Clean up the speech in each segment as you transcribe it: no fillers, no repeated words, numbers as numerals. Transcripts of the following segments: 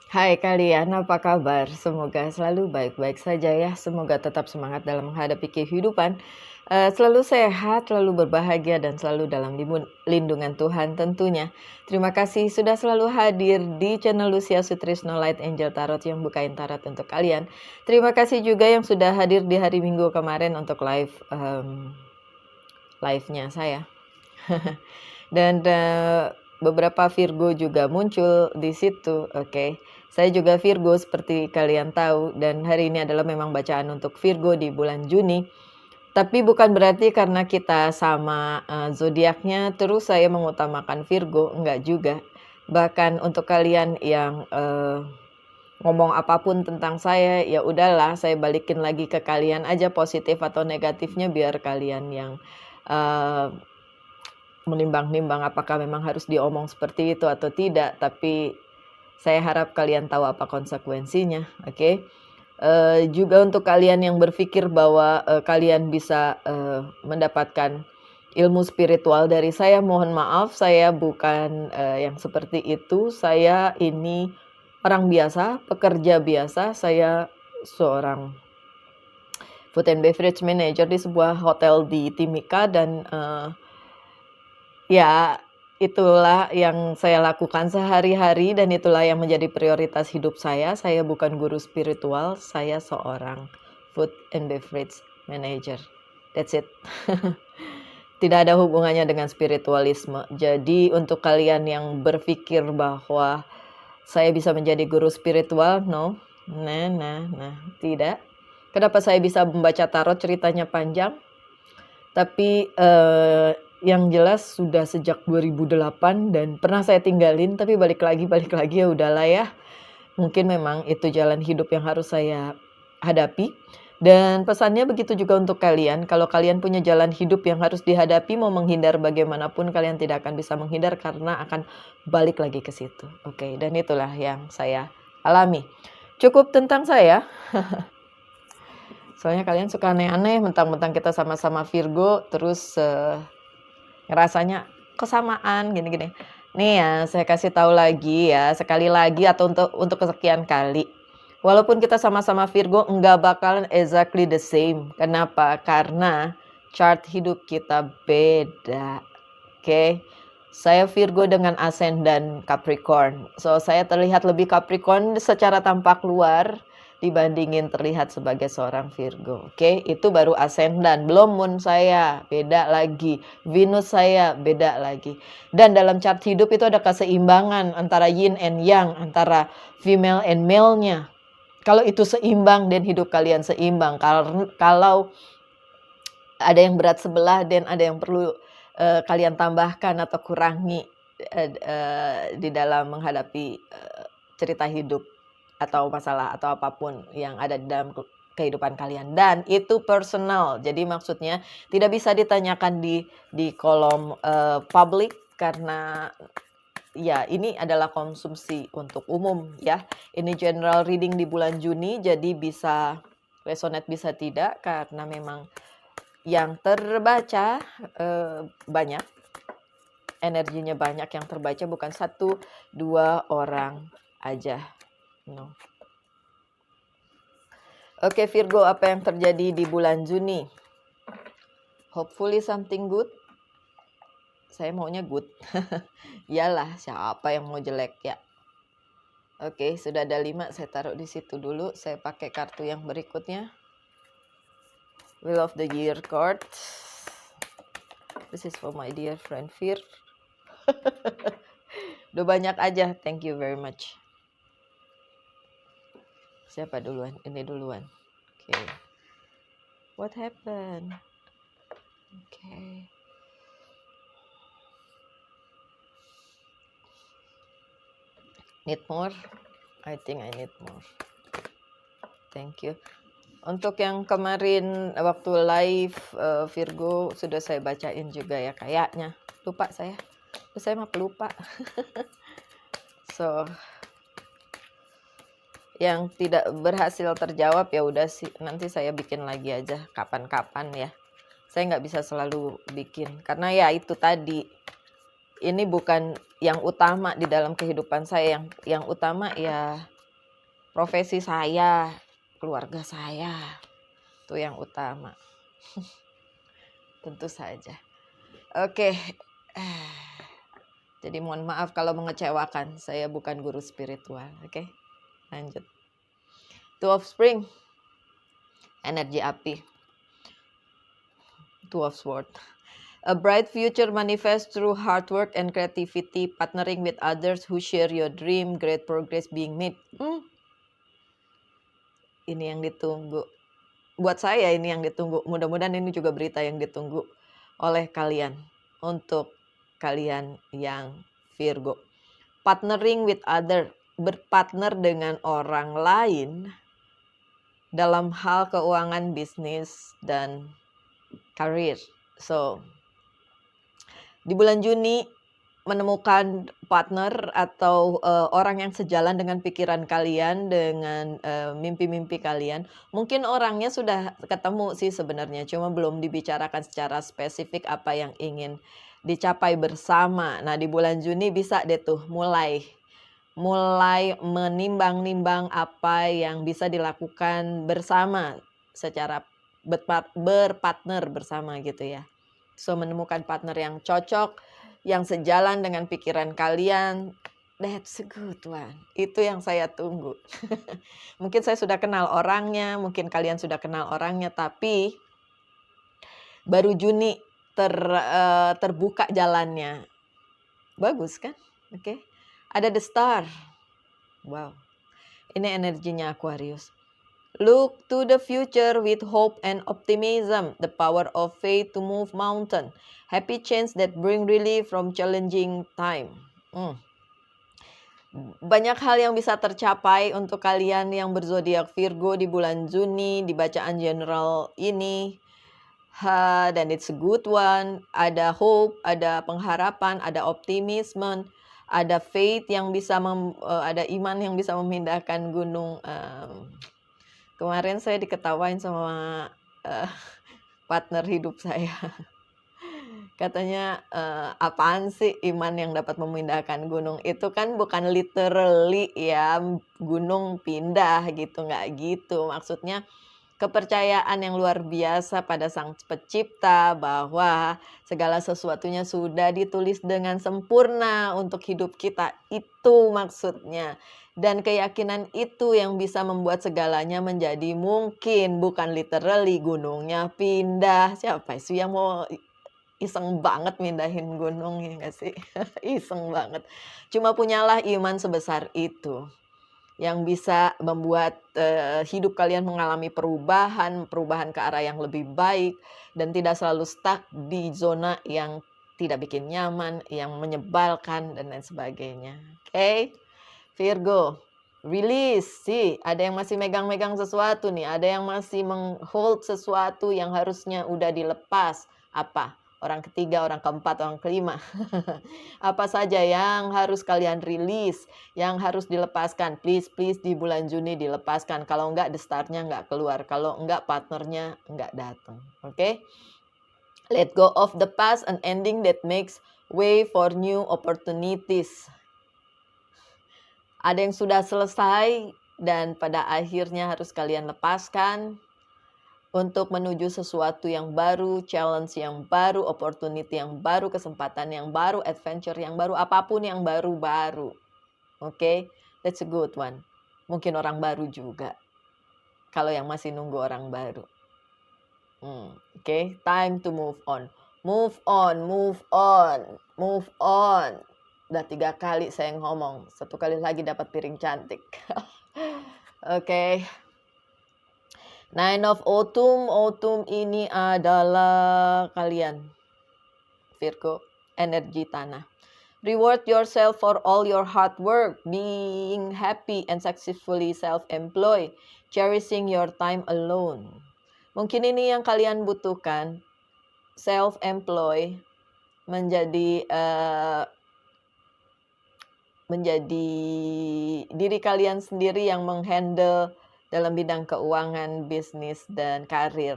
Hai kalian, apa kabar? Semoga selalu baik-baik saja ya. Semoga tetap semangat dalam menghadapi kehidupan. Selalu sehat, selalu berbahagia, dan selalu dalam lindungan Tuhan tentunya. Terima kasih sudah selalu hadir di channel Lucia Sutrisno Light Angel Tarot yang bukain tarot untuk kalian. Terima kasih juga yang sudah hadir di hari Minggu kemarin untuk live-nya saya. Dan beberapa Virgo juga muncul di situ. Oke. Saya juga Virgo seperti kalian tahu, dan hari ini adalah memang bacaan untuk Virgo di bulan Juni. Tapi bukan berarti karena kita sama zodiaknya terus saya mengutamakan Virgo, enggak juga. Bahkan untuk kalian yang ngomong apapun tentang saya, ya udahlah saya balikin lagi ke kalian aja positif atau negatifnya biar kalian yang menimbang-nimbang apakah memang harus diomong seperti itu atau tidak, tapi saya harap kalian tahu apa konsekuensinya, oke? Juga untuk kalian yang berpikir bahwa kalian bisa mendapatkan ilmu spiritual dari saya, mohon maaf, saya bukan yang seperti itu. Saya ini orang biasa, pekerja biasa. Saya seorang food and beverage manager di sebuah hotel di Timika, dan ya, itulah yang saya lakukan sehari-hari dan itulah yang menjadi prioritas hidup saya. Saya bukan guru spiritual, saya seorang food and beverage manager. That's it. Tidak ada hubungannya dengan spiritualisme. Jadi untuk kalian yang berpikir bahwa saya bisa menjadi guru spiritual, no. Nah, tidak. Kenapa saya bisa membaca tarot, ceritanya panjang. Tapi yang jelas sudah sejak 2008 dan pernah saya tinggalin, tapi balik lagi ya udahlah ya. Mungkin memang itu jalan hidup yang harus saya hadapi. Dan pesannya begitu juga untuk kalian, kalau kalian punya jalan hidup yang harus dihadapi, mau menghindar bagaimanapun kalian tidak akan bisa menghindar karena akan balik lagi ke situ. Oke, dan itulah yang saya alami. Cukup tentang saya. Soalnya kalian suka aneh-aneh, mentang-mentang kita sama-sama Virgo, terus ngerasanya kesamaan gini-gini. Nih ya, saya kasih tahu lagi ya, sekali lagi atau untuk kesekian kali. Walaupun kita sama-sama Virgo, nggak bakalan exactly the same. Kenapa? Karena chart hidup kita beda. Oke. Saya Virgo dengan ascendant Capricorn. So, saya terlihat lebih Capricorn secara tampak luar dibandingin terlihat sebagai seorang Virgo. Oke, itu baru ascendant, belum moon saya, beda lagi. Venus saya beda lagi. Dan dalam chart hidup itu ada keseimbangan antara yin and yang, antara female and male-nya. Kalau itu seimbang dan hidup kalian seimbang. Kalau ada yang berat sebelah dan ada yang perlu kalian tambahkan atau kurangi di dalam menghadapi cerita hidup atau masalah atau apapun yang ada di dalam kehidupan kalian, dan itu personal. Jadi maksudnya tidak bisa ditanyakan di kolom publik karena ya ini adalah konsumsi untuk umum ya. Ini general reading di bulan Juni, jadi bisa resonate bisa tidak karena memang yang terbaca banyak, energinya banyak yang terbaca, bukan 1-2 orang aja. No. Oke Virgo, apa yang terjadi di bulan Juni? Hopefully something good. Saya maunya good. Iyalah, siapa yang mau jelek ya? Oke, sudah ada 5, saya taruh di situ dulu. Saya pakai kartu yang berikutnya. Wheel of the Year card. This is for my dear friend Vir. Udah banyak aja, thank you very much. Siapa duluan? Ini duluan. Oke. What happened? Oke. Need more? I think I need more. Thank you. Untuk yang kemarin waktu live Virgo sudah saya bacain juga ya kayaknya. Lupa saya. Saya mah pelupa. So, yang tidak berhasil terjawab ya udah sih, nanti saya bikin lagi aja kapan-kapan ya. Saya nggak bisa selalu bikin karena ya itu tadi, ini bukan yang utama di dalam kehidupan saya. Yang utama ya profesi saya, keluarga saya, itu yang utama. Tentu saja. Oke. Jadi mohon maaf kalau mengecewakan, saya bukan guru spiritual. Oke, lanjut. Two of Spring, energi api. Two of Swords. A bright future manifests through hard work and creativity, partnering with others who share your dream, great progress being made. Ini yang ditunggu. Buat saya ini yang ditunggu. Mudah-mudahan ini juga berita yang ditunggu oleh kalian. Untuk kalian yang Virgo. Partnering with other, berpartner dengan orang lain dalam hal keuangan, bisnis, dan karir. So, di bulan Juni menemukan partner atau orang yang sejalan dengan pikiran kalian, dengan mimpi-mimpi kalian. Mungkin orangnya sudah ketemu sih sebenarnya, cuma belum dibicarakan secara spesifik apa yang ingin dicapai bersama. Nah, di bulan Juni bisa deh tuh mulai menimbang-nimbang apa yang bisa dilakukan bersama secara berpartner bersama gitu ya. So, menemukan partner yang cocok, yang sejalan dengan pikiran kalian, that's a good one. Itu yang saya tunggu. Mungkin saya sudah kenal orangnya, mungkin kalian sudah kenal orangnya, tapi baru Juni terbuka jalannya. Bagus kan? Oke. Ada The Star. Wow. Ini energinya Aquarius. Look to the future with hope and optimism, the power of faith to move mountain, happy change that bring relief from challenging time. Banyak hal yang bisa tercapai untuk kalian yang berzodiak Virgo di bulan Juni, di bacaan general ini. Dan it's a good one. Ada hope, ada pengharapan, ada optimisme, ada faith yang bisa ada iman yang bisa memindahkan gunung. Kemarin saya diketawain sama partner hidup saya. Katanya, apaan sih iman yang dapat memindahkan gunung? Itu kan bukan literally ya gunung pindah gitu, nggak gitu. Maksudnya kepercayaan yang luar biasa pada Sang Pencipta bahwa segala sesuatunya sudah ditulis dengan sempurna untuk hidup kita. Itu maksudnya. Dan keyakinan itu yang bisa membuat segalanya menjadi mungkin. Bukan literally gunungnya pindah. Siapa sih yang mau iseng banget mindahin gunung ya nggak sih? Iseng banget. Cuma punyalah iman sebesar itu yang bisa membuat hidup kalian mengalami perubahan ke arah yang lebih baik dan tidak selalu stuck di zona yang tidak bikin nyaman, yang menyebalkan dan lain sebagainya. Oke, Virgo, release sih. Ada yang masih megang-megang sesuatu nih, ada yang masih menghold sesuatu yang harusnya udah dilepas. Apa? Orang ketiga, orang keempat, orang kelima. Apa saja yang harus kalian rilis, yang harus dilepaskan. Please di bulan Juni dilepaskan. Kalau enggak, the start-nya enggak keluar. Kalau enggak, partnernya enggak datang. Oke? Let go of the past, an ending that makes way for new opportunities. Ada yang sudah selesai dan pada akhirnya harus kalian lepaskan untuk menuju sesuatu yang baru, challenge yang baru, opportunity yang baru, kesempatan yang baru, adventure yang baru, apapun yang baru-baru. Oke, that's a good one. Mungkin orang baru juga. Kalau yang masih nunggu orang baru. Oke, time to move on. Move on, move on, move on. Udah 3 kali saya ngomong. 1 kali lagi dapat piring cantik. Oke. Nine of Autumn. Autumn ini adalah kalian, Virgo, energi tanah. Reward yourself for all your hard work, being happy and successfully self-employed, cherishing your time alone. Mungkin ini yang kalian butuhkan, self-employed, menjadi diri kalian sendiri yang menghandle dalam bidang keuangan, bisnis, dan karir.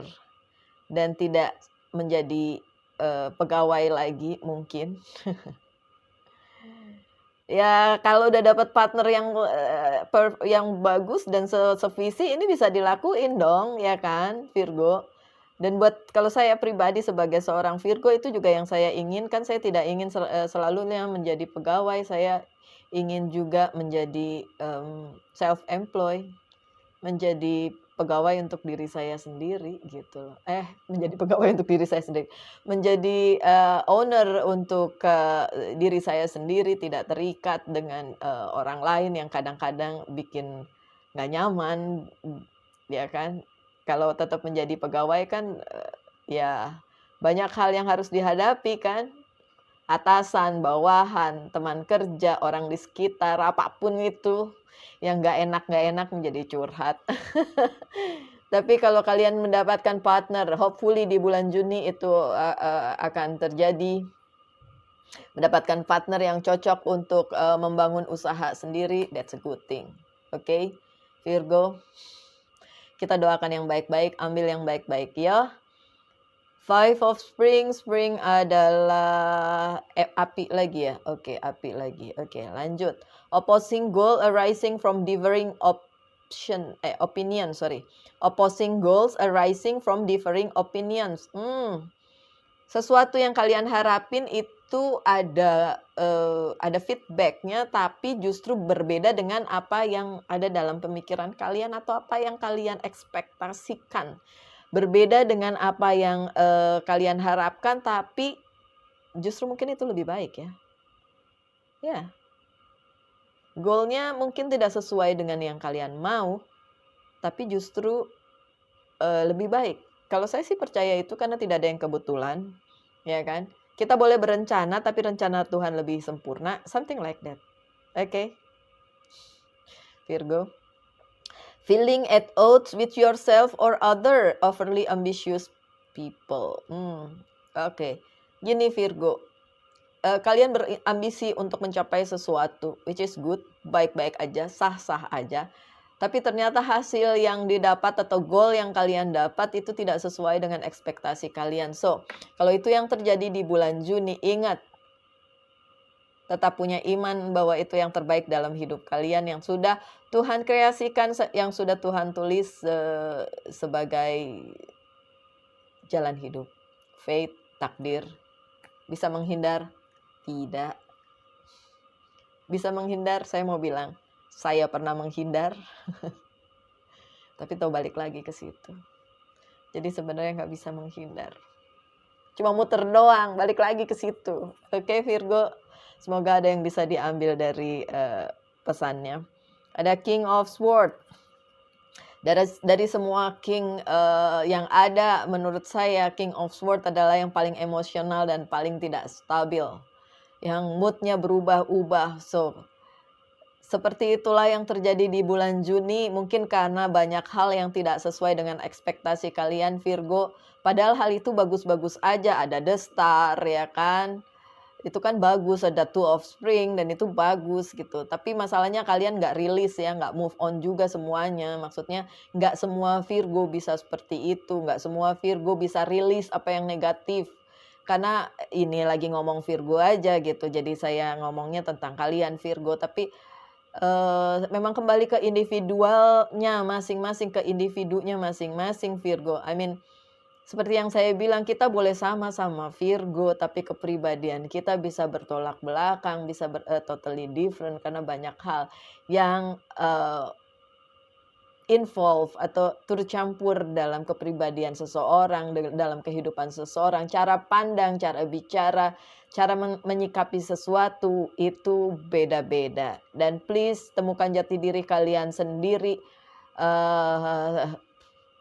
Dan tidak menjadi pegawai lagi mungkin. Ya kalau udah dapat partner yang bagus dan sevisi, ini bisa dilakuin dong, ya kan, Virgo. Dan kalau saya pribadi sebagai seorang Virgo, itu juga yang saya inginkan. Saya tidak ingin selalunya menjadi pegawai, saya ingin juga menjadi self-employed, menjadi pegawai untuk diri saya sendiri gitu loh. Menjadi pegawai untuk diri saya sendiri. Menjadi owner untuk diri saya sendiri, tidak terikat dengan orang lain yang kadang-kadang bikin nggak nyaman, ya kan. Kalau tetap menjadi pegawai kan ya banyak hal yang harus dihadapi kan. Atasan, bawahan, teman kerja, orang di sekitar, apapun itu yang nggak enak menjadi curhat. Tapi kalau kalian mendapatkan partner, hopefully di bulan Juni itu akan terjadi. Mendapatkan partner yang cocok untuk membangun usaha sendiri, that's a good thing. Oke, Virgo, kita doakan yang baik-baik, ambil yang baik-baik ya. Five of Spring, Spring adalah api lagi ya. Oke, api lagi. Oke, lanjut. Opposing goal arising from differing opinion, sorry. Opposing goals arising from differing opinions. Sesuatu yang kalian harapin itu ada feedbacknya, tapi justru berbeda dengan apa yang ada dalam pemikiran kalian atau apa yang kalian ekspektasikan. Berbeda dengan apa yang kalian harapkan, tapi justru mungkin itu lebih baik ya. Ya, goalnya mungkin tidak sesuai dengan yang kalian mau, tapi justru lebih baik. Kalau saya sih percaya itu karena tidak ada yang kebetulan, ya kan. Kita boleh berencana, tapi rencana Tuhan lebih sempurna, something like that. Oke, Virgo. Feeling at odds with yourself or other overly ambitious people. Oke. Gini Virgo, kalian berambisi untuk mencapai sesuatu, which is good, baik-baik aja, sah-sah aja. Tapi ternyata hasil yang didapat atau goal yang kalian dapat itu tidak sesuai dengan ekspektasi kalian. So, kalau itu yang terjadi di bulan Juni, ingat, tetap punya iman bahwa itu yang terbaik dalam hidup kalian, yang sudah Tuhan kreasikan, yang sudah Tuhan tulis sebagai jalan hidup. Fate, takdir. Bisa menghindar? Tidak. Bisa menghindar, saya mau bilang, saya pernah menghindar. Tapi tahu balik lagi ke situ. Jadi sebenarnya nggak bisa menghindar. Cuma muter doang, balik lagi ke situ. Oke, Virgo. Semoga ada yang bisa diambil dari pesannya. Ada King of Swords. Dari semua king yang ada, menurut saya King of Swords adalah yang paling emosional dan paling tidak stabil. Yang moodnya berubah-ubah. So, seperti itulah yang terjadi di bulan Juni. Mungkin karena banyak hal yang tidak sesuai dengan ekspektasi kalian, Virgo. Padahal hal itu bagus-bagus aja. Ada The Star, ya kan? Itu kan bagus, ada Two of Spring, dan itu bagus gitu. Tapi masalahnya kalian nggak rilis ya, nggak move on juga semuanya. Maksudnya nggak semua Virgo bisa seperti itu. Nggak semua Virgo bisa rilis apa yang negatif. Karena ini lagi ngomong Virgo aja gitu. Jadi saya ngomongnya tentang kalian Virgo. Tapi memang kembali ke individualnya masing-masing, ke individunya masing-masing Virgo. I mean, seperti yang saya bilang, kita boleh sama-sama Virgo, tapi kepribadian kita bisa bertolak belakang, bisa totally different karena banyak hal yang involve atau tercampur dalam kepribadian seseorang, dalam kehidupan seseorang, cara pandang, cara bicara, cara menyikapi sesuatu itu beda-beda. Dan please temukan jati diri kalian sendiri.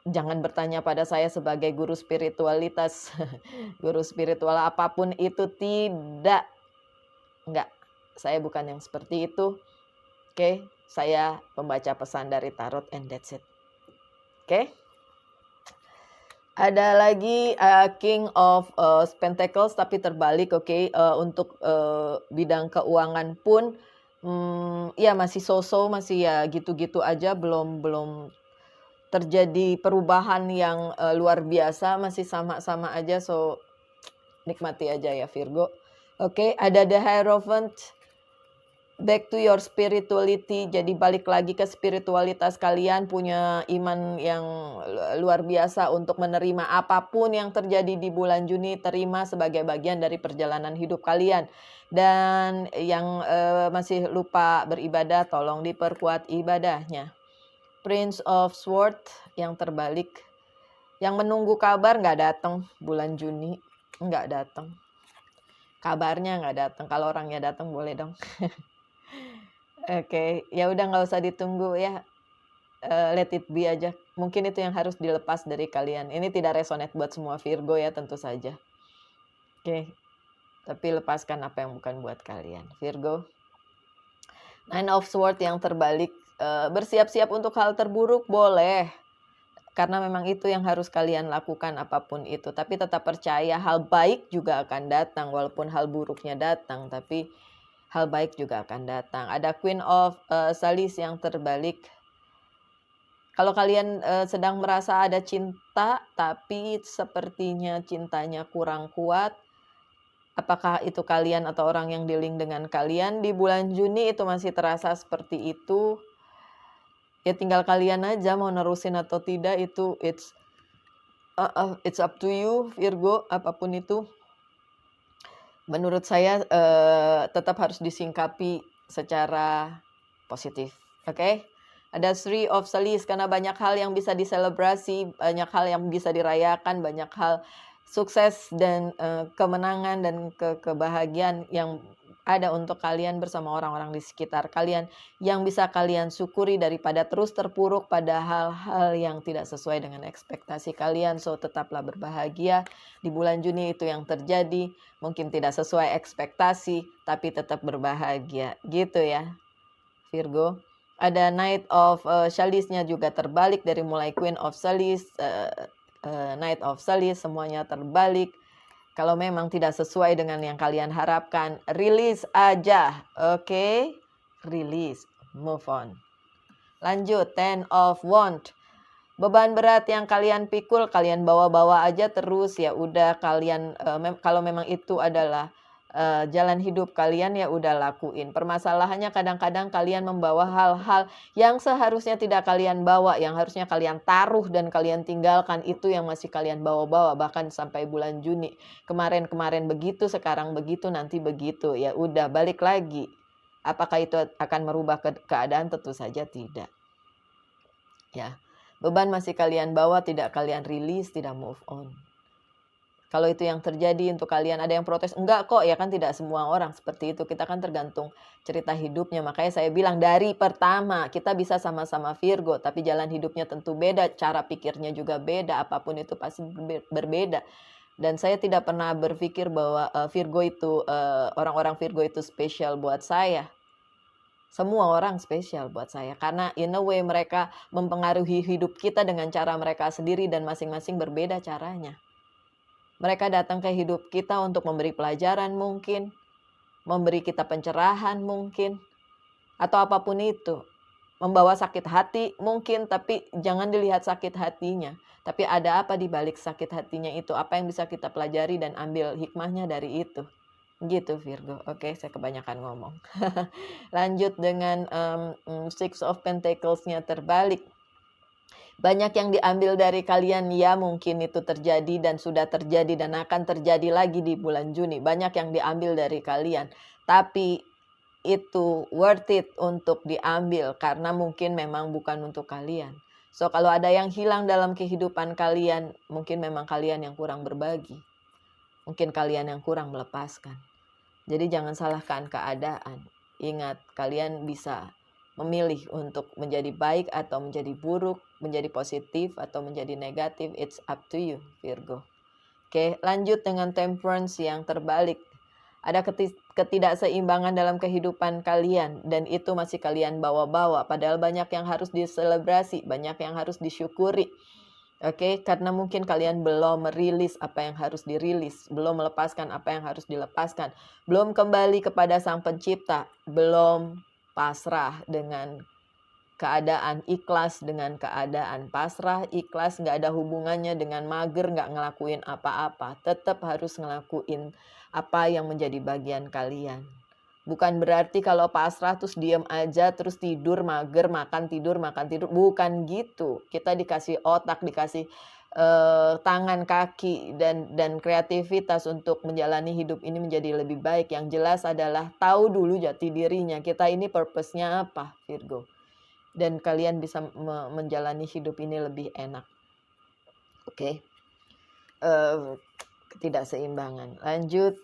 Jangan bertanya pada saya sebagai guru spiritualitas, guru spiritual apapun itu, tidak. Enggak, saya bukan yang seperti itu. Oke, saya pembaca pesan dari tarot and that's it. Oke. Ada lagi King of Pentacles tapi terbalik, oke. Untuk bidang keuangan pun ya masih so-so, masih ya gitu-gitu aja, belum terjadi perubahan yang luar biasa, masih sama-sama aja. So nikmati aja ya Virgo. Oke, ada The Hierophant. back to your spirituality. Jadi balik lagi ke spiritualitas kalian, punya iman yang luar biasa untuk menerima apapun yang terjadi di bulan Juni, terima sebagai bagian dari perjalanan hidup kalian. Dan yang masih lupa beribadah, tolong diperkuat ibadahnya. Prince of Swords yang terbalik, yang menunggu kabar nggak datang bulan Juni, nggak datang. Kabarnya nggak datang, kalau orangnya datang boleh dong. Oke, ya udah nggak usah ditunggu ya, let it be aja. Mungkin itu yang harus dilepas dari kalian. Ini tidak resonate buat semua Virgo ya, tentu saja. Oke, tapi lepaskan apa yang bukan buat kalian. Virgo, Nine of Swords yang terbalik, bersiap-siap untuk hal terburuk boleh. Karena memang itu yang harus kalian lakukan apapun itu. Tapi tetap percaya hal baik juga akan datang. Walaupun hal buruknya datang, tapi hal baik juga akan datang. Ada Queen of Salis yang terbalik. Kalau kalian sedang merasa ada cinta, tapi sepertinya cintanya kurang kuat. Apakah itu kalian atau orang yang dealing dengan kalian? Di bulan Juni itu masih terasa seperti itu. Ya tinggal kalian aja mau nerusin atau tidak, itu it's up to you Virgo, apapun itu. Menurut saya tetap harus disingkapi secara positif. Oke? Ada Three of Salis, karena banyak hal yang bisa diselebrasi, banyak hal yang bisa dirayakan, banyak hal sukses dan kemenangan dan kebahagiaan yang ada untuk kalian bersama orang-orang di sekitar kalian, yang bisa kalian syukuri daripada terus terpuruk pada hal-hal yang tidak sesuai dengan ekspektasi kalian. So tetaplah berbahagia. Di bulan Juni itu yang terjadi, mungkin tidak sesuai ekspektasi, tapi tetap berbahagia gitu ya Virgo. Ada Knight of Chalice-nya juga terbalik, dari mulai Queen of Chalice, Knight of Chalice, semuanya terbalik. Kalau memang tidak sesuai dengan yang kalian harapkan, release aja. Oke? Release, move on. Lanjut, Ten of Wands. Beban berat yang kalian pikul, kalian bawa-bawa aja terus. Ya udah, kalian kalau memang itu adalah jalan hidup kalian, ya udah lakuin. Permasalahannya kadang-kadang kalian membawa hal-hal yang seharusnya tidak kalian bawa, yang harusnya kalian taruh dan kalian tinggalkan, itu yang masih kalian bawa-bawa bahkan sampai bulan Juni. Kemarin begitu, sekarang begitu, nanti begitu. Ya udah, balik lagi. Apakah itu akan merubah keadaan? Tentu saja tidak. Ya. Beban masih kalian bawa, tidak kalian rilis, tidak move on. Kalau itu yang terjadi untuk kalian, ada yang protes, enggak kok, ya kan tidak semua orang seperti itu. Kita kan tergantung cerita hidupnya. Makanya saya bilang dari pertama, kita bisa sama-sama Virgo, tapi jalan hidupnya tentu beda, cara pikirnya juga beda, apapun itu pasti berbeda. Dan saya tidak pernah berpikir bahwa Virgo itu, orang-orang Virgo itu spesial buat saya. Semua orang spesial buat saya, karena in a way mereka mempengaruhi hidup kita dengan cara mereka sendiri dan masing-masing berbeda caranya. Mereka datang ke hidup kita untuk memberi pelajaran mungkin, memberi kita pencerahan mungkin, atau apapun itu. Membawa sakit hati mungkin, tapi jangan dilihat sakit hatinya. Tapi ada apa di balik sakit hatinya itu, apa yang bisa kita pelajari dan ambil hikmahnya dari itu. Gitu Virgo. Oke, saya kebanyakan ngomong. Lanjut dengan Six of Pentacles-nya terbalik. Banyak yang diambil dari kalian, ya mungkin itu terjadi dan sudah terjadi dan akan terjadi lagi di bulan Juni. Banyak yang diambil dari kalian, tapi itu worth it untuk diambil karena mungkin memang bukan untuk kalian. So kalau ada yang hilang dalam kehidupan kalian, mungkin memang kalian yang kurang berbagi. Mungkin kalian yang kurang melepaskan. Jadi jangan salahkan keadaan. Ingat, kalian bisa memilih untuk menjadi baik atau menjadi buruk, menjadi positif atau menjadi negatif. It's up to you, Virgo. Oke, lanjut dengan Temperance yang terbalik. Ada ketidakseimbangan dalam kehidupan kalian dan itu masih kalian bawa-bawa. Padahal banyak yang harus diselebrasi, banyak yang harus disyukuri. Oke, karena mungkin kalian belum merilis apa yang harus dirilis, belum melepaskan apa yang harus dilepaskan, belum kembali kepada Sang Pencipta, belum pasrah dengan keadaan, ikhlas dengan keadaan. Pasrah, ikhlas, nggak ada hubungannya dengan mager, nggak ngelakuin apa-apa. Tetap harus ngelakuin apa yang menjadi bagian kalian. Bukan berarti kalau pasrah terus diam aja, terus tidur, mager, makan, tidur, bukan gitu. Kita dikasih otak, dikasih, tangan, kaki, dan kreativitas untuk menjalani hidup ini menjadi lebih baik. Yang jelas adalah tahu dulu jati dirinya, kita ini purpose-nya apa, Virgo. Dan kalian bisa menjalani hidup ini lebih enak. Oke. Ketidakseimbangan. Lanjut,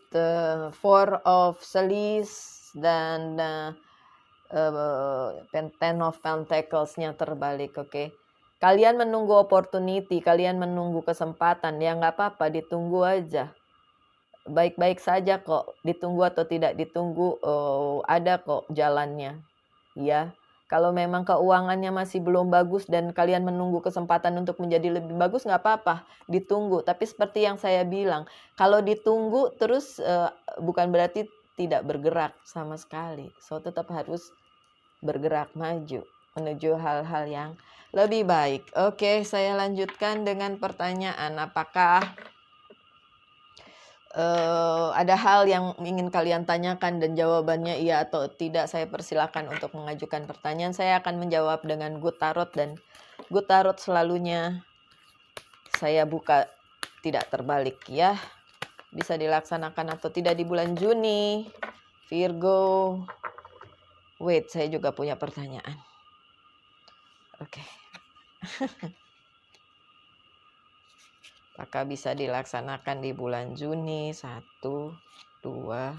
Four of Swords dan Ten of Pentacles-nya terbalik, oke. Kalian menunggu opportunity, kalian menunggu kesempatan, ya nggak apa-apa, ditunggu aja. Baik-baik saja kok, ditunggu atau tidak ditunggu, ada kok jalannya, ya. Kalau memang keuangannya masih belum bagus dan kalian menunggu kesempatan untuk menjadi lebih bagus, nggak apa-apa, ditunggu. Tapi seperti yang saya bilang, kalau ditunggu terus bukan berarti tidak bergerak sama sekali. So tetap harus bergerak maju menuju hal-hal yang lebih baik. Oke, saya lanjutkan dengan pertanyaan. Apakah ada hal yang ingin kalian tanyakan dan jawabannya iya atau tidak? Saya persilakan untuk mengajukan pertanyaan. Saya akan menjawab dengan Good Tarot, dan Good Tarot selalunya saya buka tidak terbalik ya. Bisa dilaksanakan atau tidak di bulan Juni, Virgo. Wait, saya juga punya pertanyaan. Oke. Apakah bisa dilaksanakan di bulan Juni? 1, 2, 3.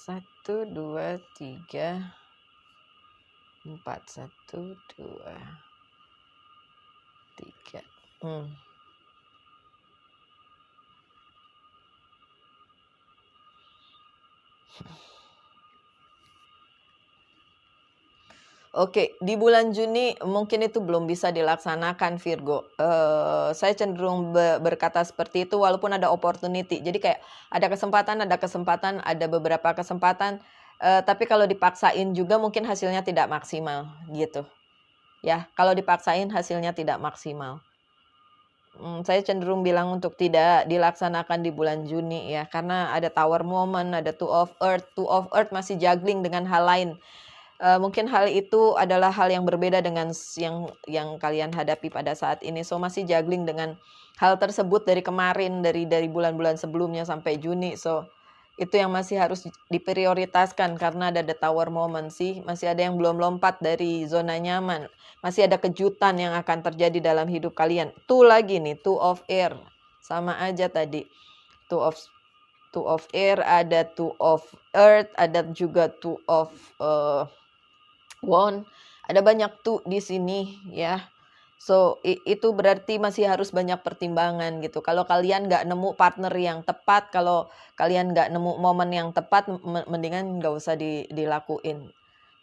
1, 2, 3, 4. 1, 2, 3. Oke, di bulan Juni mungkin itu belum bisa dilaksanakan, Virgo. Saya cenderung berkata seperti itu walaupun ada opportunity. Jadi kayak ada kesempatan, ada beberapa kesempatan, tapi kalau dipaksain juga mungkin hasilnya tidak maksimal gitu. Ya, kalau dipaksain hasilnya tidak maksimal. Saya cenderung bilang untuk tidak dilaksanakan di bulan Juni ya, karena ada Tower Moment, ada Two of Earth. Two of Earth masih juggling dengan hal lain. Mungkin hal itu adalah hal yang berbeda dengan yang kalian hadapi pada saat ini. So masih juggling dengan hal tersebut dari kemarin, dari bulan-bulan sebelumnya sampai Juni. So itu yang masih harus diprioritaskan karena ada the Tower Moment sih. Masih ada yang belum lompat dari zona nyaman. Masih ada kejutan yang akan terjadi dalam hidup kalian. Two lagi nih, Two of Air. Sama aja tadi. Two of Air, ada Two of Earth, ada juga Two of Wand. Ada banyak tuh di sini ya. So itu berarti masih harus banyak pertimbangan gitu. Kalau kalian nggak nemu partner yang tepat, kalau kalian nggak nemu momen yang tepat, mendingan nggak usah dilakuin.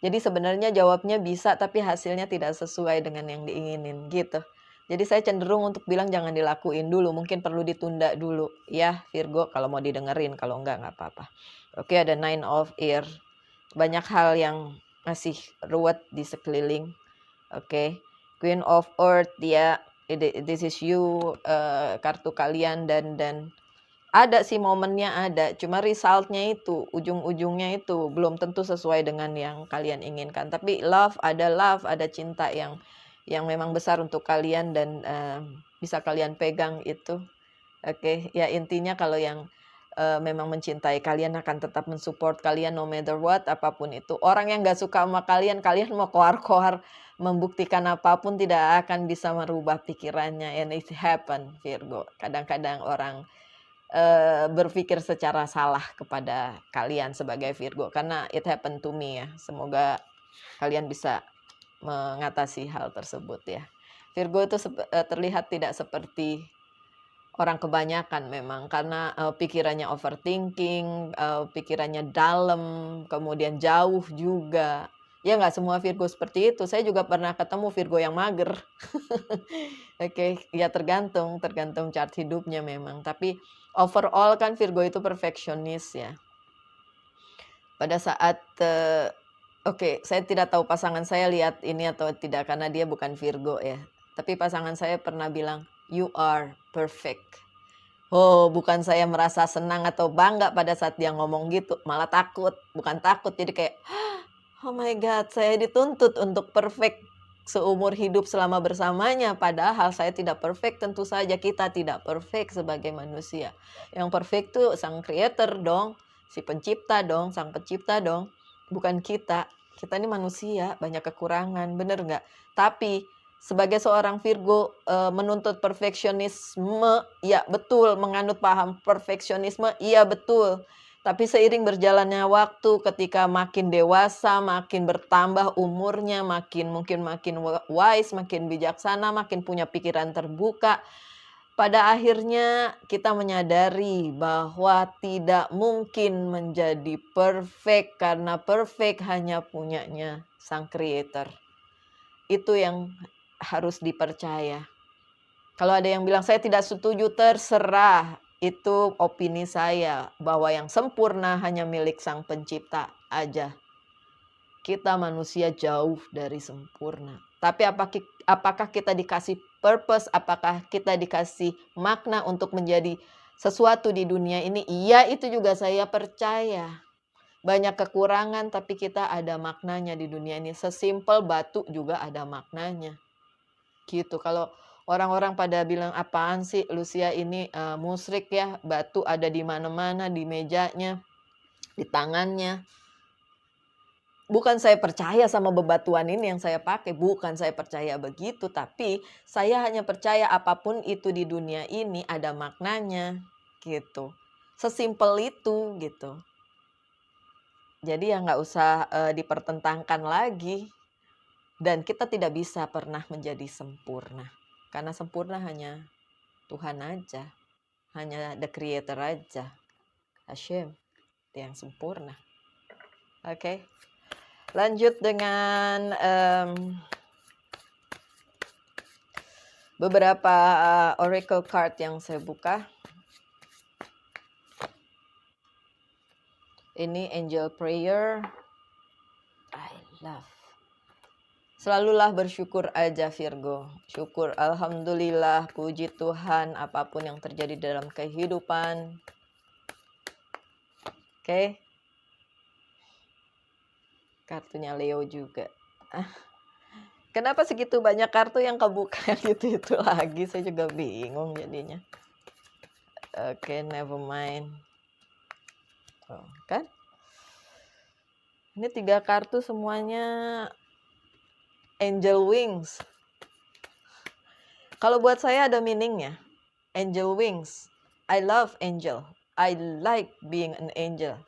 Jadi sebenarnya jawabnya bisa, tapi hasilnya tidak sesuai dengan yang diinginin gitu. Jadi saya cenderung untuk bilang jangan dilakuin dulu, mungkin perlu ditunda dulu ya Virgo, kalau mau didengerin, kalau nggak apa-apa. Oke, ada Nine of Air. Banyak hal yang masih ruwet di sekeliling. Oke. Queen of Earth, dia this is you, kartu kalian, dan ada sih momennya, ada, cuma resultnya itu, ujung-ujungnya itu belum tentu sesuai dengan yang kalian inginkan. Tapi love, ada cinta yang memang besar untuk kalian dan bisa kalian pegang itu. Oke, ya intinya kalau yang memang mencintai kalian akan tetap mensupport kalian no matter what, apapun itu. Orang yang gak suka sama kalian mau koar-koar membuktikan apapun tidak akan bisa merubah pikirannya. And it happen, Virgo. Kadang-kadang orang berpikir secara salah kepada kalian sebagai Virgo, karena it happen to me ya. Semoga kalian bisa mengatasi hal tersebut ya. Virgo itu terlihat tidak seperti orang kebanyakan memang, karena pikirannya overthinking, pikirannya dalam, kemudian jauh juga. Ya nggak semua Virgo seperti itu. Saya juga pernah ketemu Virgo yang mager. Oke, ya tergantung chart hidupnya memang. Tapi overall kan Virgo itu perfeksionis ya. Pada saat oke, saya tidak tahu pasangan saya lihat ini atau tidak karena dia bukan Virgo ya. Tapi pasangan saya pernah bilang, You are perfect. Oh, bukan saya merasa senang atau bangga pada saat dia ngomong gitu, malah takut. Bukan takut, jadi kayak, oh my God, saya dituntut untuk perfect seumur hidup selama bersamanya. Padahal saya tidak perfect, tentu saja kita tidak perfect sebagai manusia. Yang perfect tuh sang creator dong, si pencipta dong, sang pencipta dong. Bukan kita. Kita ini manusia, banyak kekurangan, bener nggak? Tapi sebagai seorang Virgo menuntut perfeksionisme, ya betul, menganut paham perfeksionisme, iya betul. Tapi seiring berjalannya waktu, ketika makin dewasa, makin bertambah umurnya, makin wise, makin bijaksana, makin punya pikiran terbuka, pada akhirnya kita menyadari bahwa tidak mungkin menjadi perfect karena perfect hanya punyanya sang creator. Itu yang harus dipercaya. Kalau ada yang bilang saya tidak setuju, terserah. Itu opini saya, bahwa yang sempurna hanya milik sang pencipta aja. Kita manusia jauh dari sempurna. Tapi apakah kita dikasih purpose, apakah kita dikasih makna untuk menjadi sesuatu di dunia ini? Iya, itu juga saya percaya. Banyak kekurangan, tapi kita ada maknanya di dunia ini. Sesimpel batu juga ada maknanya. Gitu. Kalau orang-orang pada bilang, apaan sih Lucia ini musyrik ya, batu ada di mana-mana, di mejanya, di tangannya. Bukan saya percaya sama bebatuan ini yang saya pakai, bukan saya percaya begitu, tapi saya hanya percaya apapun itu di dunia ini ada maknanya, gitu. Sesimpel itu, gitu. Jadi ya nggak usah dipertentangkan lagi. Dan kita tidak bisa pernah menjadi sempurna. Karena sempurna hanya Tuhan aja. Hanya the creator aja. Hashem yang sempurna. Oke. Lanjut dengan beberapa oracle card yang saya buka. Ini angel prayer. I love. Selalulah bersyukur aja Virgo. Syukur, alhamdulillah, puji Tuhan apapun yang terjadi dalam kehidupan. Oke. Kartunya Leo juga. Kenapa segitu banyak kartu yang kebuka gitu-itu lagi? Saya juga bingung jadinya. Oke, never mind. Oh, kan? Ini 3 kartu semuanya angel wings. Kalau buat saya ada meaningnya. Angel wings. I love angel. I like being an angel.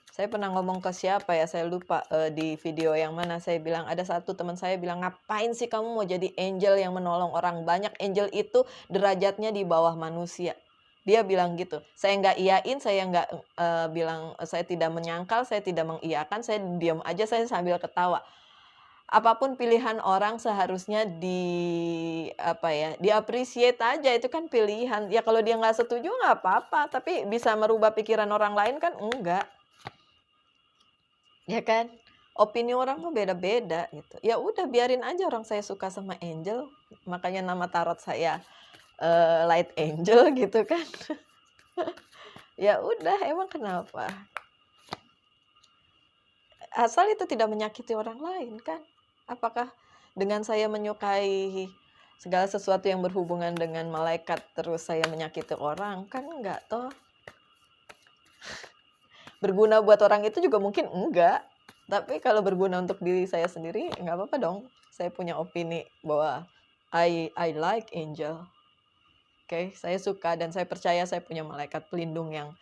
Saya pernah ngomong ke siapa ya, saya lupa di video yang mana saya bilang, ada satu teman saya bilang, ngapain sih kamu mau jadi angel yang menolong orang banyak? Angel itu derajatnya di bawah manusia. Dia bilang gitu. Saya nggak iyain, saya nggak bilang, saya tidak menyangkal, saya tidak mengiyakan, saya diam aja, saya sambil ketawa. Apapun pilihan orang seharusnya di-appreciate aja, itu kan pilihan. Ya kalau dia nggak setuju nggak apa-apa, tapi bisa merubah pikiran orang lain kan enggak. Ya kan? Opini orang mah beda-beda gitu. Ya udah biarin aja, orang saya suka sama angel, makanya nama tarot saya light angel gitu kan. Ya udah, emang kenapa? Asal itu tidak menyakiti orang lain kan. Apakah dengan saya menyukai segala sesuatu yang berhubungan dengan malaikat terus saya menyakiti orang? Kan enggak toh. Berguna buat orang itu juga mungkin enggak. Tapi kalau berguna untuk diri saya sendiri, enggak apa-apa dong. Saya punya opini bahwa I like angel. Oke, saya suka dan saya percaya saya punya malaikat pelindung yang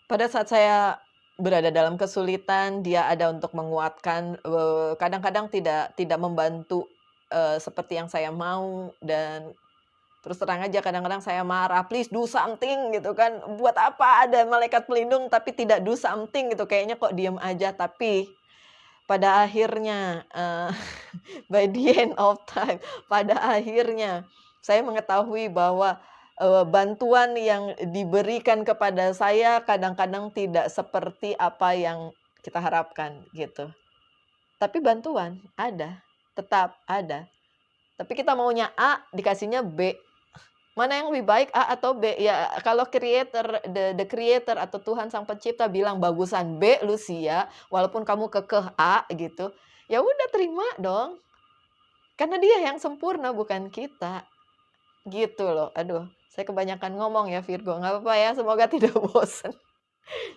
pada saat saya berada dalam kesulitan, dia ada untuk menguatkan. Kadang-kadang tidak membantu seperti yang saya mau, dan terus terang aja kadang-kadang saya marah, please do something gitu kan. Buat apa ada malaikat pelindung tapi tidak do something gitu, kayaknya kok diem aja. Tapi pada akhirnya by the end of time, pada akhirnya saya mengetahui bahwa bantuan yang diberikan kepada saya kadang-kadang tidak seperti apa yang kita harapkan gitu. Tapi bantuan ada, tetap ada. Tapi kita maunya A, dikasihnya B. Mana yang lebih baik A atau B? Ya kalau creator, the creator atau Tuhan Sang Pencipta bilang bagusan B Lucia, walaupun kamu kekeh A gitu, ya udah terima dong. Karena dia yang sempurna bukan kita. Gitu loh. Aduh, saya kebanyakan ngomong ya Virgo. Nggak apa-apa ya, semoga tidak bosan.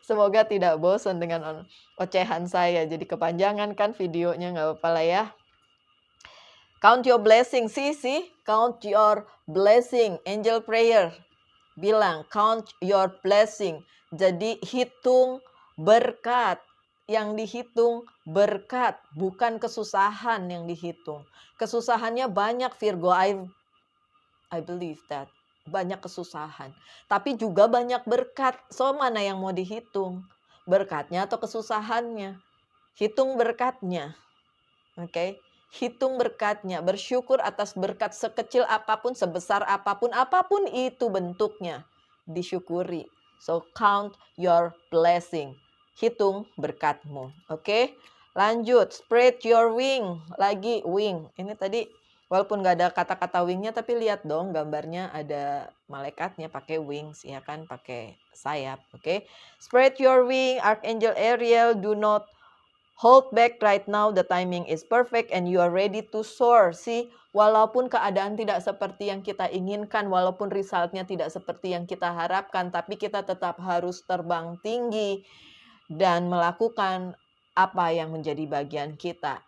Semoga tidak bosan dengan ocehan saya. Jadi kepanjangan kan videonya, nggak apa-apa lah ya. Count your blessing, sih. Count your blessing. Angel prayer bilang, count your blessing. Jadi hitung berkat. Yang dihitung berkat, bukan kesusahan yang dihitung. Kesusahannya banyak Virgo, I believe that. Banyak kesusahan. Tapi juga banyak berkat. So mana yang mau dihitung? Berkatnya atau kesusahannya? Hitung berkatnya. Oke, hitung berkatnya, bersyukur atas berkat sekecil apapun, sebesar apapun, apapun itu bentuknya, disyukuri. So count your blessing, hitung berkatmu. Oke, lanjut, spread your wing, lagi wing. Ini tadi walaupun nggak ada kata-kata wingnya, tapi lihat dong gambarnya ada malaikatnya pakai wings, ya kan, pakai sayap. Oke, spread your wing, Archangel Ariel, do not hold back right now, the timing is perfect and you are ready to soar. See, walaupun keadaan tidak seperti yang kita inginkan, walaupun resultnya tidak seperti yang kita harapkan, tapi kita tetap harus terbang tinggi dan melakukan apa yang menjadi bagian kita.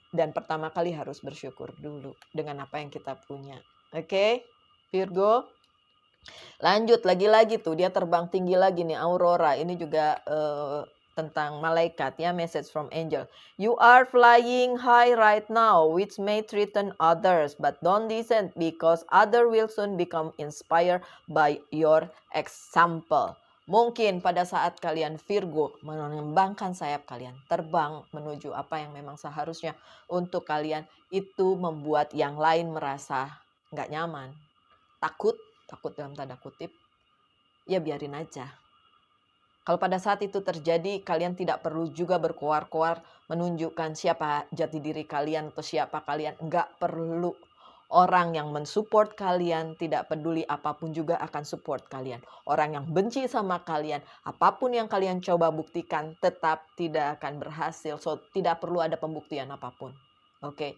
Dan pertama kali harus bersyukur dulu dengan apa yang kita punya. Oke, Virgo. Lanjut lagi-lagi tuh, dia terbang tinggi lagi nih, Aurora. Ini juga tentang malaikat ya, message from angel. You are flying high right now, which may threaten others, but don't descend because other will soon become inspired by your example. Mungkin pada saat kalian Virgo mengembangkan sayap kalian, terbang menuju apa yang memang seharusnya untuk kalian, itu membuat yang lain merasa nggak nyaman, takut dalam tanda kutip, ya biarin aja. Kalau pada saat itu terjadi, kalian tidak perlu juga berkoar-koar menunjukkan siapa jati diri kalian atau siapa kalian. Nggak perlu. Orang yang mensupport kalian, tidak peduli apapun juga akan support kalian. Orang yang benci sama kalian, apapun yang kalian coba buktikan, tetap tidak akan berhasil. So, tidak perlu ada pembuktian apapun. Oke.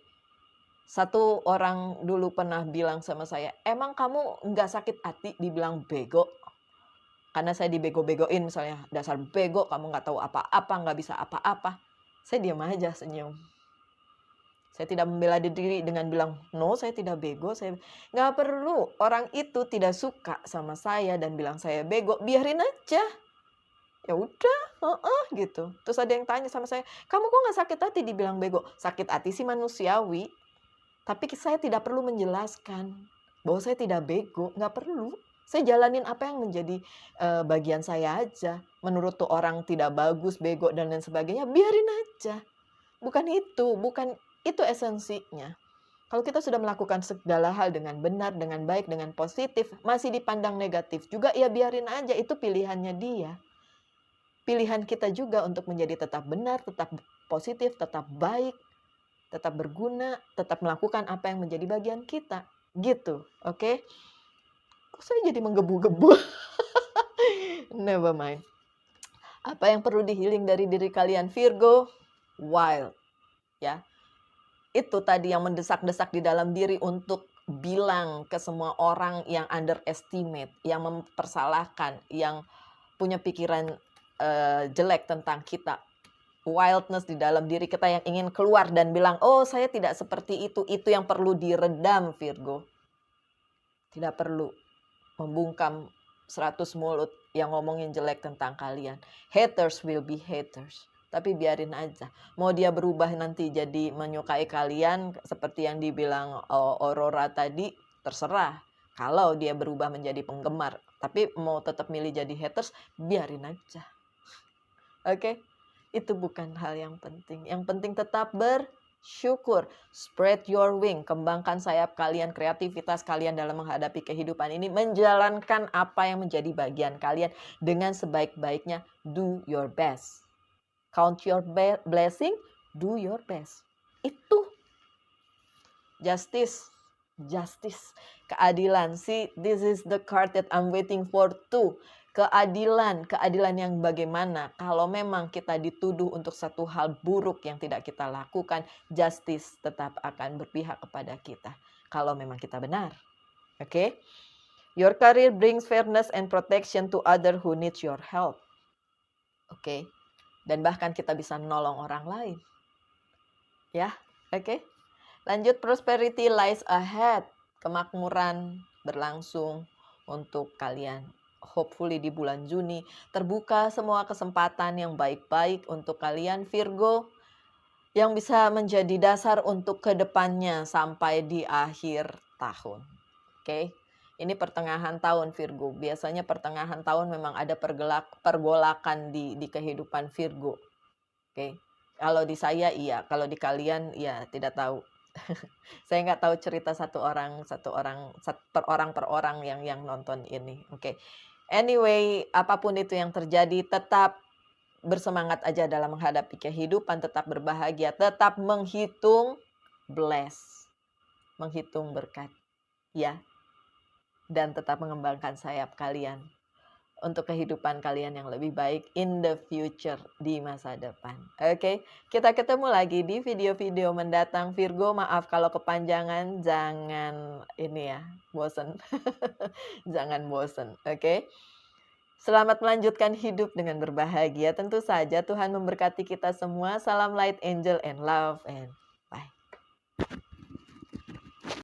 Satu orang dulu pernah bilang sama saya, emang kamu nggak sakit hati dibilang bego? Karena saya dibego-begoin misalnya, dasar bego, kamu nggak tahu apa-apa, nggak bisa apa-apa. Saya diam aja, senyum. Saya tidak membela diri dengan bilang, no saya tidak bego. Saya nggak perlu, orang itu tidak suka sama saya dan bilang saya bego, biarin aja. Ya udah, gitu. Terus ada yang tanya sama saya, kamu kok nggak sakit hati dibilang bego? Sakit hati sih manusiawi. Tapi saya tidak perlu menjelaskan bahwa saya tidak bego, nggak perlu. Saya jalanin apa yang menjadi bagian saya aja. Menurut tuh orang tidak bagus, bego dan lain sebagainya, biarin aja. Bukan itu esensinya. Kalau kita sudah melakukan segala hal dengan benar, dengan baik, dengan positif, masih dipandang negatif juga, ya biarin aja, itu pilihannya dia. Pilihan kita juga untuk menjadi tetap benar, tetap positif, tetap baik, tetap berguna, tetap melakukan apa yang menjadi bagian kita. Gitu, oke? Kok saya jadi menggebu-gebu? Never mind. Apa yang perlu di-healing dari diri kalian Virgo? Wild, ya. Itu tadi yang mendesak-desak di dalam diri untuk bilang ke semua orang yang underestimate, yang mempersalahkan, yang punya pikiran jelek tentang kita. Wildness di dalam diri kita yang ingin keluar dan bilang, oh saya tidak seperti itu yang perlu diredam Virgo. Tidak perlu membungkam 100 mulut yang ngomongin jelek tentang kalian. Haters will be haters. Tapi biarin aja. Mau dia berubah nanti jadi menyukai kalian seperti yang dibilang Aurora tadi, terserah. Kalau dia berubah menjadi penggemar, tapi mau tetap milih jadi haters, biarin aja. Oke? Itu bukan hal yang penting. Yang penting tetap bersyukur. Spread your wing. Kembangkan sayap kalian, kreativitas kalian dalam menghadapi kehidupan ini. Menjalankan apa yang menjadi bagian kalian dengan sebaik-baiknya. Do your best. Count your blessing, do your best. Itu. Justice. Justice, keadilan. See, this is the card that I'm waiting for too. Keadilan, keadilan yang bagaimana? Kalau memang kita dituduh untuk satu hal buruk yang tidak kita lakukan, justice tetap akan berpihak kepada kita. Kalau memang kita benar. Oke? Your career brings fairness and protection to other who need your help. Oke? Dan bahkan kita bisa nolong orang lain. Ya, oke? Lanjut, prosperity lies ahead. Kemakmuran berlangsung untuk kalian. Hopefully di bulan Juni terbuka semua kesempatan yang baik-baik untuk kalian Virgo yang bisa menjadi dasar untuk kedepannya sampai di akhir tahun. Oke, ini pertengahan tahun Virgo. Biasanya pertengahan tahun memang ada pergolakan di kehidupan Virgo. Oke, kalau di saya iya, kalau di kalian ya tidak tahu. Saya nggak tahu cerita per orang yang nonton ini. Oke. Anyway, apapun itu yang terjadi, tetap bersemangat aja dalam menghadapi kehidupan, tetap berbahagia, tetap menghitung menghitung berkat, ya. Dan tetap mengembangkan sayap kalian untuk kehidupan kalian yang lebih baik in the future, di masa depan. Oke, kita ketemu lagi di video-video mendatang. Virgo, maaf kalau kepanjangan, jangan ini ya, bosen. Jangan bosen, oke? Selamat melanjutkan hidup dengan berbahagia. Tentu saja Tuhan memberkati kita semua. Salam light, angel, and love, and